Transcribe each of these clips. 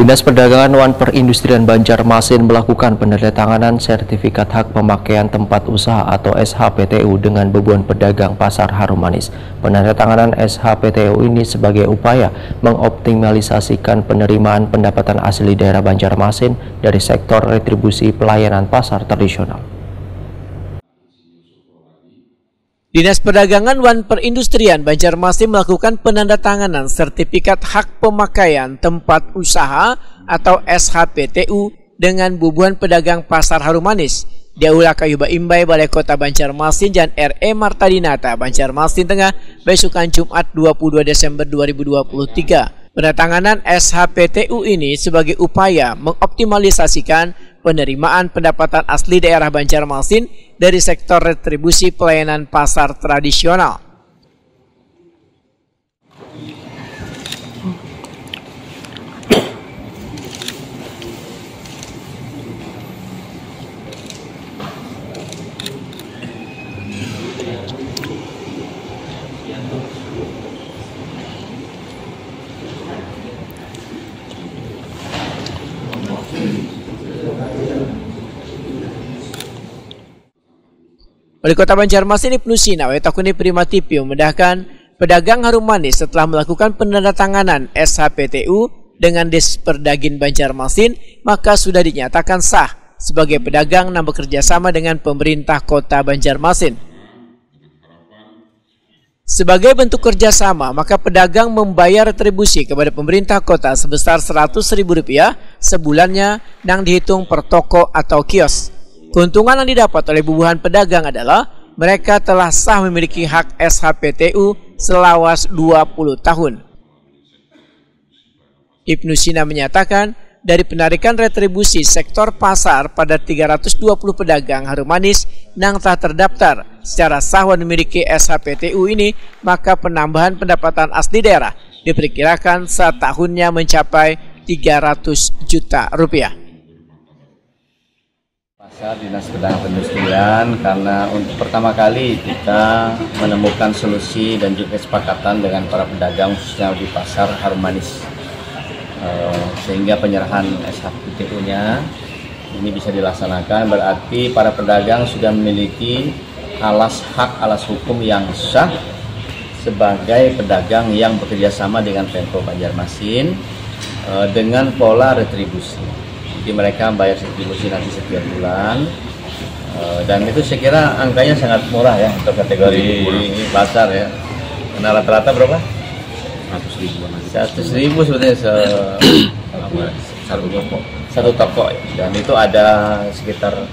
Dinas Perdagangan Wan Perindustrian Banjarmasin melakukan penandatanganan sertifikat hak pemakaian tempat usaha atau SHPTU dengan bebuan pedagang pasar Harum Manis. Penandatanganan SHPTU ini sebagai upaya mengoptimalisasikan penerimaan pendapatan asli daerah Banjarmasin dari sektor retribusi pelayanan pasar tradisional. Dinas Perdagangan Wan Perindustrian Banjarmasin melakukan penandatanganan sertifikat hak pemakaian tempat usaha atau SHPTU dengan bubuhan pedagang pasar Harum Manis di Aula Kayuba Imbai Balai Kota Banjarmasin dan RE Martadinata Banjarmasin Tengah besokan Jumat 22 Desember 2023. Penandatanganan SHPTU ini sebagai upaya mengoptimalisasikan penerimaan pendapatan asli daerah Banjarmasin dari sektor retribusi pelayanan pasar tradisional. Wali Kota Banjarmasin Ibnu Sina Wetakuni Prima TV memudahkan pedagang Harum Manis setelah melakukan penandatanganan SHPTU dengan Disperdagin Banjarmasin, maka sudah dinyatakan sah sebagai pedagang yang bekerja sama dengan pemerintah Kota Banjarmasin. Sebagai bentuk kerjasama, maka pedagang membayar retribusi kepada pemerintah kota sebesar Rp100.000 sebulannya yang dihitung per toko atau kios. Keuntungan yang didapat oleh bubuhan pedagang adalah mereka telah sah memiliki hak SHPTU selawas 20 tahun. Ibnu Sina menyatakan dari penarikan retribusi sektor pasar pada 320 pedagang Harum Manis yang telah terdaftar secara sah memiliki SHPTU ini, maka penambahan pendapatan asli daerah diperkirakan setahunnya mencapai Rp300 juta. Pasar Dinas Perdagangan Perindustrian karena untuk pertama kali kita menemukan solusi dan juga kesepakatan dengan para pedagang khususnya di pasar Harum Manis, sehingga penyerahan SHPTU-nya ini bisa dilaksanakan. Berarti para pedagang sudah memiliki alas hukum yang sah sebagai pedagang yang bekerja sama dengan Pemprov Banjarmasin dengan pola retribusi. Jadi mereka bayar retribusi nanti setiap bulan, dan itu saya kira angkanya sangat murah ya untuk kategori pasar ya. Karena rata-rata berapa? 100.000 sebetulnya satu toko ya. Dan itu ada sekitar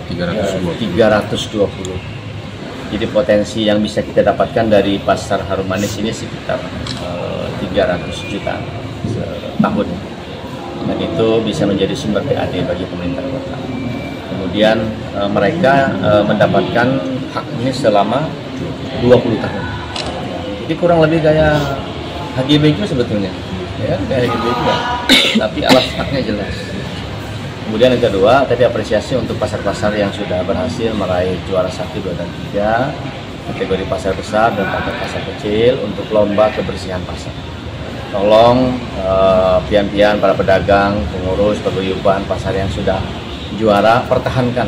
320. Jadi potensi yang bisa kita dapatkan dari pasar Harum Manis ini sekitar 300 juta setahun. Dan itu bisa menjadi sumber PAD bagi pemerintah kota. Kemudian mereka mendapatkan hak ini selama 20 tahun. Jadi kurang lebih kayak HGB juga sebetulnya, ya kayak HGB juga. Tapi alas haknya jelas. Kemudian yang kedua, tadi apresiasi untuk pasar-pasar yang sudah berhasil meraih juara 1, 2, dan 3, kategori pasar besar dan pasar kecil untuk lomba kebersihan pasar. Tolong pian-pian para pedagang, pengurus, paguyuban pasar yang sudah juara, pertahankan.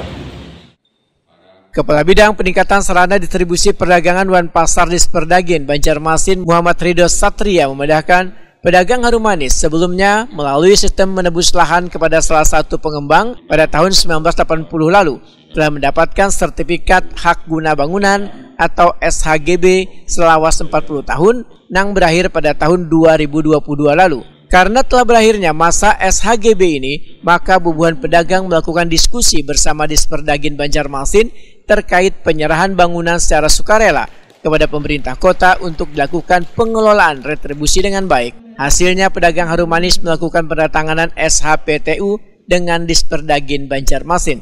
Kepala Bidang Peningkatan Sarana Distribusi Perdagangan Wan Pasar Disperdagin Banjarmasin Muhammad Ridho Satria memudahkan pedagang Harum Manis sebelumnya melalui sistem menebus lahan kepada salah satu pengembang pada tahun 1980 lalu telah mendapatkan sertifikat hak guna bangunan atau SHGB selawas 40 tahun yang berakhir pada tahun 2022 lalu. Karena telah berakhirnya masa SHGB ini, maka bubuhan pedagang melakukan diskusi bersama Disperdagin Banjarmasin terkait penyerahan bangunan secara sukarela kepada pemerintah kota untuk dilakukan pengelolaan retribusi dengan baik. Hasilnya pedagang Harum Manis melakukan penandatanganan SHPTU dengan Disperdagin Banjarmasin.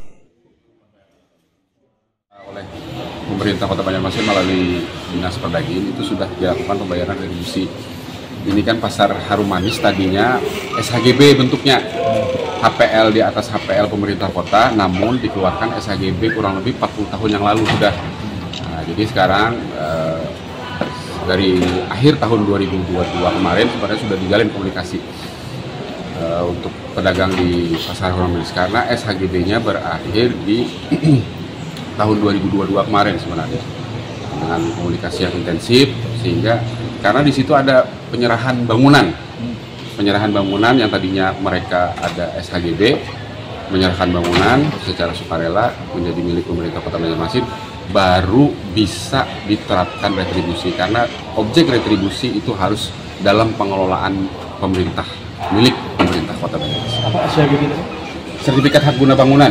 Oleh pemerintah Kota Banjarmasin melalui Dinas Perdagin itu sudah dilakukan pembayaran retribusi. Ini kan pasar Harum Manis tadinya SHGB bentuknya, HPL di atas HPL pemerintah kota, namun dikeluarkan SHGB kurang lebih 40 tahun yang lalu sudah. Nah, jadi sekarang dari akhir tahun 2022 kemarin sebenarnya sudah dijalin komunikasi untuk pedagang di Pasar Harumanis karena SHGB-nya berakhir di tahun 2022 kemarin sebenarnya dengan komunikasi yang intensif, sehingga karena di situ ada penyerahan bangunan yang tadinya mereka ada SHGB, menyerahkan bangunan secara sukarela menjadi milik pemerintah Kota Banjarmasin, baru bisa diterapkan retribusi karena objek retribusi itu harus dalam pengelolaan pemerintah, milik pemerintah Kota Banjarmasin. Apa SHGB itu? Sertifikat hak guna bangunan.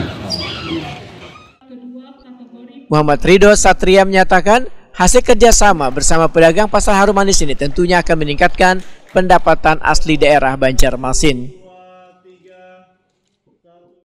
Muhammad Ridho Satria menyatakan hasil kerjasama bersama pedagang Pasar Harumanis ini tentunya akan meningkatkan pendapatan asli daerah Banjarmasin.